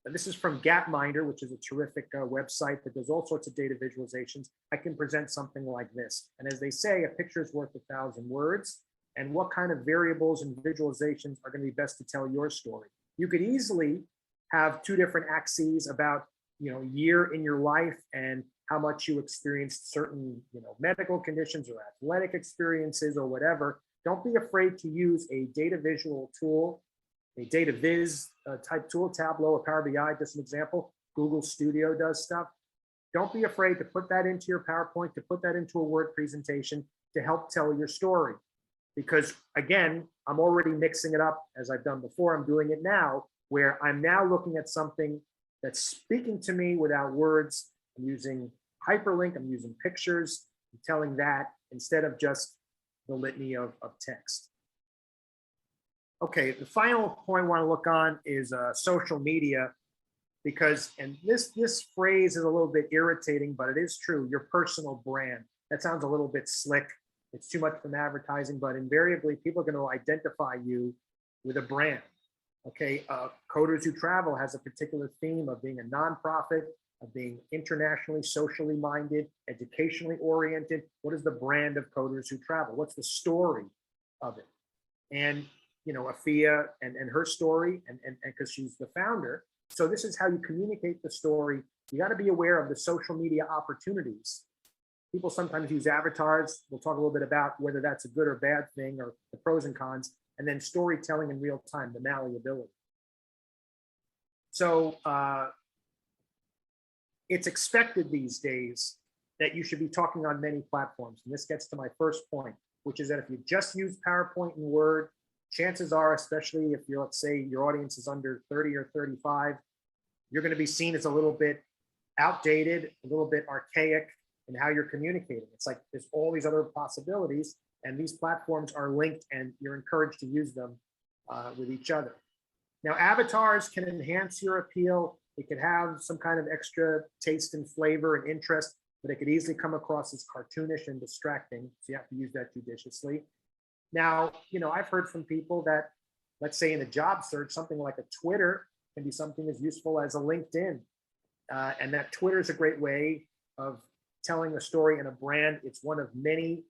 this is from Gapminder, which is a terrific website that does all sorts of data visualizations. I can present something like this. And as they say, a picture is worth 1,000 words. And what kind of variables and visualizations are going to be best to tell your story? You could easily have 2 different axes about, year in your life and how much you experienced certain, medical conditions or athletic experiences or whatever. Don't be afraid to use a data visual tool, a data viz type tool, Tableau or Power BI, just an example. Google Studio does stuff. Don't be afraid to put that into your PowerPoint, to put that into a Word presentation to help tell your story. Because again, I'm already mixing it up as I've done before. I'm doing it now, where I'm now looking at something that's speaking to me without words. I'm using hyperlink, I'm using pictures, I'm telling that instead of just the litany of text. Okay, the final point I want to look on is social media, because, and this phrase is a little bit irritating, but it is true, your personal brand. That sounds a little bit slick. It's too much from advertising, but invariably people are going to identify you with a brand. Okay, Coders Who Travel has a particular theme of being a nonprofit, of being internationally, socially minded, educationally oriented. What is the brand of Coders Who Travel? What's the story of it? And, you know, Afia and her story, and because she's the founder. So this is how you communicate the story. You got to be aware of the social media opportunities. People sometimes use avatars. We'll talk a little bit about whether that's a good or bad thing, or the pros and cons, and then storytelling in real time, the malleability. So it's expected these days that you should be talking on many platforms. And this gets to my first point, which is that if you just use PowerPoint and Word, chances are, especially if you're, let's say your audience is under 30 or 35, you're going to be seen as a little bit outdated, a little bit archaic in how you're communicating. It's like there's all these other possibilities, and these platforms are linked, and you're encouraged to use them with each other. Now, avatars can enhance your appeal. It could have some kind of extra taste and flavor and interest, but it could easily come across as cartoonish and distracting. So you have to use that judiciously. Now, you know, I've heard from people that, let's say in a job search, something like a Twitter can be something as useful as a LinkedIn. And that Twitter is a great way of telling a story and a brand. It's one of many,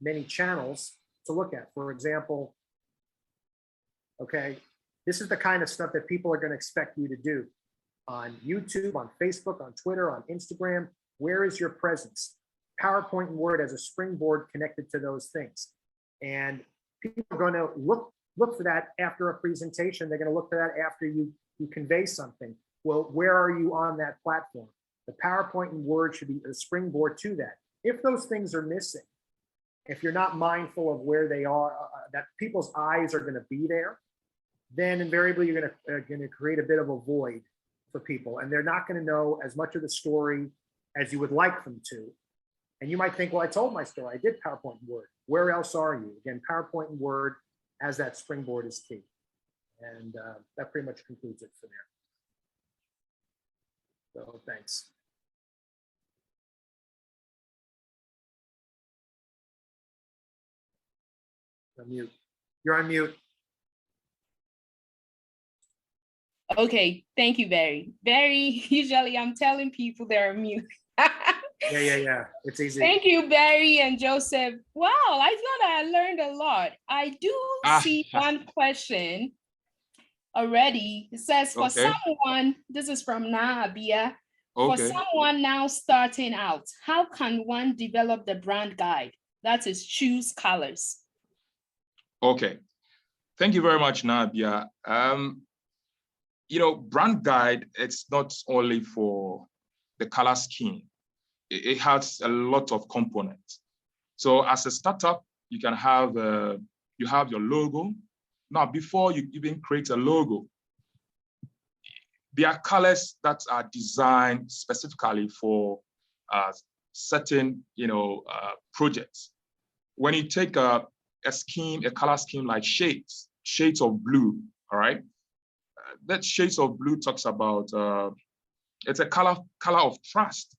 many channels to look at. For example, okay, this is the kind of stuff that people are going to expect you to do on YouTube, on Facebook, on Twitter, on Instagram. Where is your presence? PowerPoint and Word as a springboard connected to those things. And people are going to look for that after a presentation. They're going to look for that after you convey something. Well, where are you on that platform? The PowerPoint and Word should be a springboard to that. If those things are missing, if you're not mindful of where they are, that people's eyes are going to be there, then invariably you're going to create a bit of a void for people, and they're not going to know as much of the story as you would like them to. And you might think, well, I told my story. I did PowerPoint and Word. Where else are you? Again, PowerPoint and Word as that springboard is key. And that pretty much concludes it for there. So thanks. Unmute. You're on mute. Okay, thank you, Barry. Barry, usually I'm telling people they're mute. Yeah. It's easy. Thank you, Barry and Joseph. Wow, I thought I learned a lot. I do see one question already. It says, for someone, this is from Naabia, for someone now starting out, how can one develop the brand guide? That is choose colors. Okay, thank you very much, Naabia. You know, brand guide, it's not only for the color scheme. It has a lot of components. So as a startup, you can have you have your logo. Now, before you even create a logo, there are colors that are designed specifically for certain, projects. When you take a scheme, a color scheme like shades of blue, all right? That shades of blue talks about, it's a color of trust.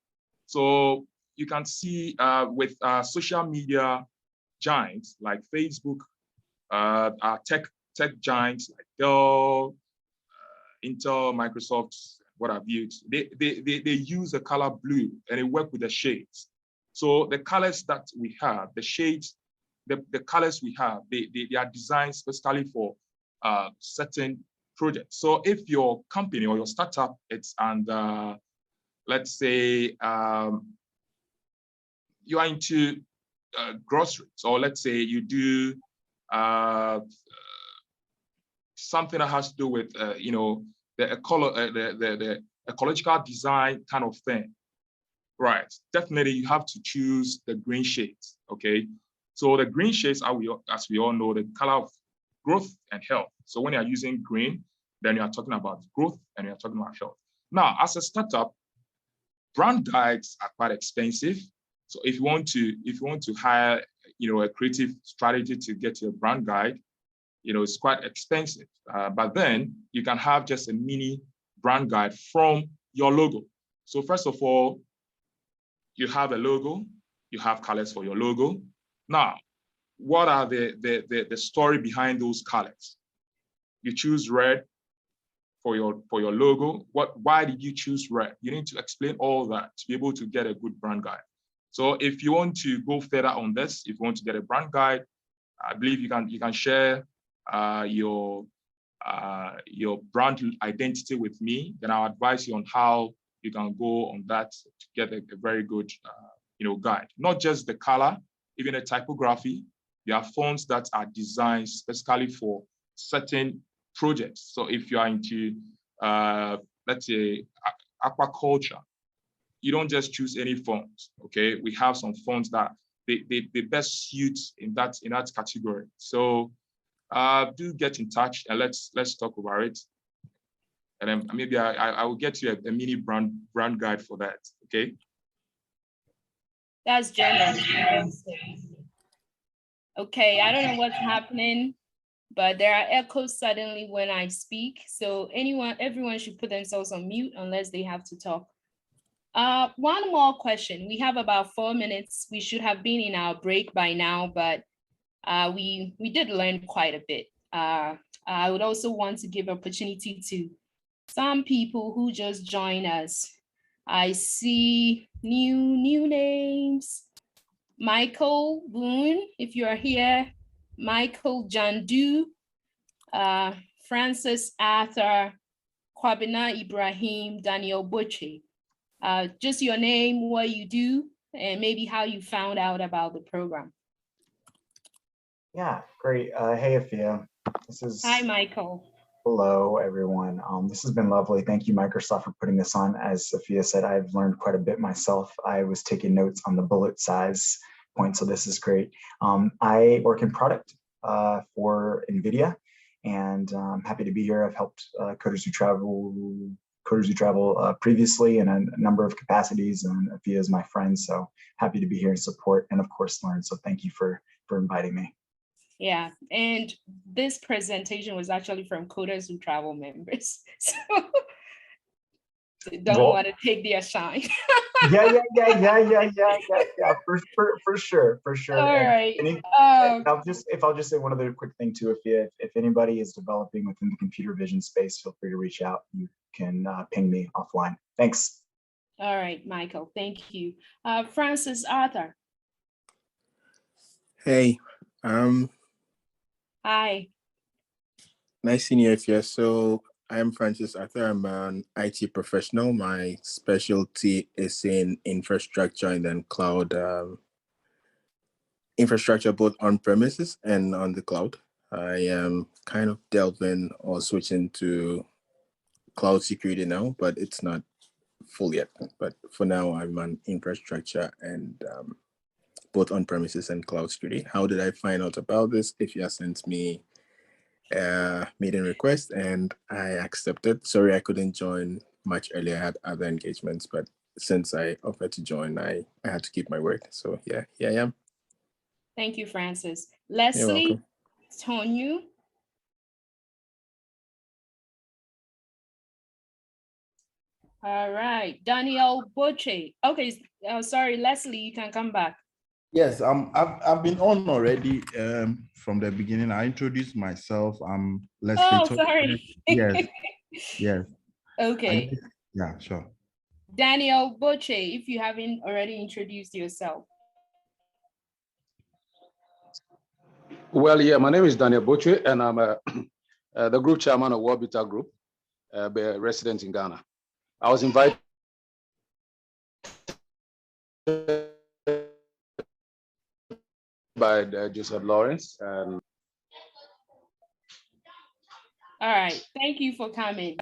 So you can see with social media giants like Facebook, tech giants like Dell, Intel, Microsoft, what have you, they use the color blue and they work with the shades. So the colors that we have, the shades, the colors we have, they are designed specifically for certain projects. So if your company or your startup, it's under, let's say, you are into groceries, or let's say you do something that has to do with, the ecological design kind of thing, right? Definitely, you have to choose the green shades. Okay, so the green shades are, as we all know, the color of growth and health. So when you are using green, then you are talking about growth and you are talking about health. Now, as a startup, brand guides are quite expensive. So if you want to hire, a creative strategy to get your brand guide, it's quite expensive. But then you can have just a mini brand guide from your logo. So first of all, you have a logo, you have colors for your logo. Now, what are the story behind those colors? You choose red for your logo. Why did you choose red? You need to explain all that to be able to get a good brand guide. So if you want to go further on this, if you want to get a brand guide, I believe you can share your brand identity with me. Then I'll advise you on how you can go on that to get a very good guide. Not just the color, even the typography. There are fonts that are designed specifically for certain projects. So if you are into, let's say, aquaculture, you don't just choose any fonts. Okay, we have some fonts that they best suit in that category. So do get in touch and let's talk about it. And then maybe I will get you a mini brand guide for that. Okay. That's generous. Okay, I don't know what's happening, but there are echoes suddenly when I speak. So everyone should put themselves on mute unless they have to talk. One more question. We have about 4 minutes. We should have been in our break by now, but we did learn quite a bit. I would also want to give opportunity to some people who just joined us. I see new names. Michael Boone, if you are here, Michael Jandu, Francis Arthur, Kwabena Ibrahim, Daniel Butchie. Just your name, what you do, and maybe how you found out about the program. Yeah, great. Hey, Afia. Hi, Michael. Hello, everyone. This has been lovely. Thank you, Microsoft, for putting this on. As Sophia said, I've learned quite a bit myself. I was taking notes on the bullet size point, so this is great. I work in product for NVIDIA, and I'm happy to be here. I've helped Coders Who Travel previously in a number of capacities, and Afia is my friend, so happy to be here and support, and of course learn. So thank you for inviting me. Yeah, and this presentation was actually from Coders Who Travel members, so don't want to take their shine. Yeah. For sure. All right. I'll just say one other quick thing too. If anybody is developing within the computer vision space, feel free to reach out. You can ping me offline. Thanks. All right, Michael. Thank you. Francis Arthur. Hey. Hi. Nice seeing you here. So I'm Francis Arthur. I'm an IT professional. My specialty is in infrastructure and then cloud infrastructure, both on premises and on the cloud. I am kind of delving or switching to cloud security now, but it's not full yet. But for now, I'm on infrastructure and both on premises and cloud security. How did I find out about this? If you sent me a meeting request and I accepted. Sorry, I couldn't join much earlier. I had other engagements, but since I offered to join, I had to keep my word. So yeah, here I am. Thank you, Francis. Leslie Tonu. All right, Daniel Boche. Okay, sorry, Leslie, you can come back. Yes, I've been on already from the beginning. I introduced myself. I'm Leslie. Oh, sorry. Yes. Okay. Yeah, sure. Daniel Boche, if you haven't already introduced yourself. Well, yeah, my name is Daniel Boche, and I'm the group chairman of Warbita Group, resident in Ghana. I was invited by Joseph Lawrence. All right, thank you for coming.